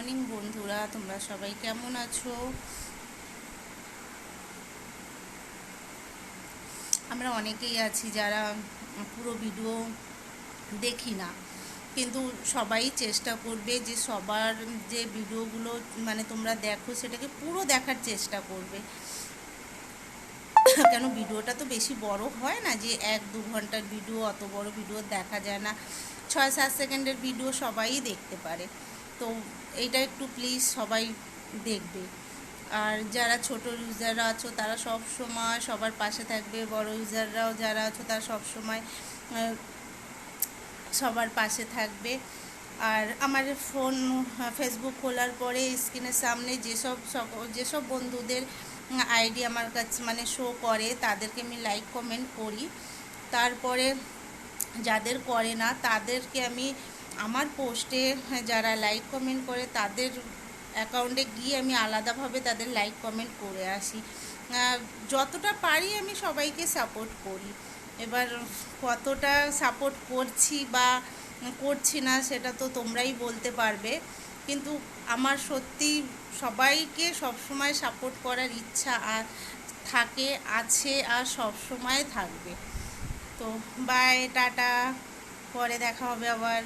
Morning বন্ধুরা, তোমরা সবাই কেমন আছো? আমরা অনেকেই আছি যারা পুরো ভিডিও দেখি না, কিন্তু সবাই চেষ্টা করবে যে সবার যে ভিডিওগুলো মানে তোমরা দেখো সেটাকে পুরো দেখার চেষ্টা করবে। কেন ভিডিওটা তো বেশি বড় হয় না, যে 1-2 ঘন্টার ভিডিও, অত বড় ভিডিও দেখা যায় না। 6-7 সেকেন্ডের ভিডিও সবাই দেখতে পারে। তো এইটা একটু প্লিজ সবাই দেখবে। আর যারা ছোট ইউজাররা আছো তারা সব সময় সবার পাশে থাকবে, বড় ইউজাররাও যারা আছো তারা সব সময় সবার পাশে থাকবে। আর আমার ফোন ফেসবুক খোলার পরে স্ক্রিনের সামনে যেসব বন্ধুদের আইডি আমার কাছে মানে শো করে তাদেরকে আমি লাইক কমেন্ট করি। তারপরে যাদের করে না তাদেরকে আমি আমার পোস্টে যারা লাইক কমেন্ট করে তাদের অ্যাকাউন্টে গিয়ে আমি আলাদাভাবে তাদের লাইক কমেন্ট করে আসি। যতটা পারি আমি সবাইকে সাপোর্ট করি। এবার কতটা সাপোর্ট করছি বা করছি না সেটা তো তোমরাই বলতে পারবে, কিন্তু আমার সত্যি সবাইকে সবসময় সাপোর্ট করার ইচ্ছা আর থাকে, আছে, আর সব সময় থাকবে। তো বাই, টাটা, পরে দেখা হবে আবার।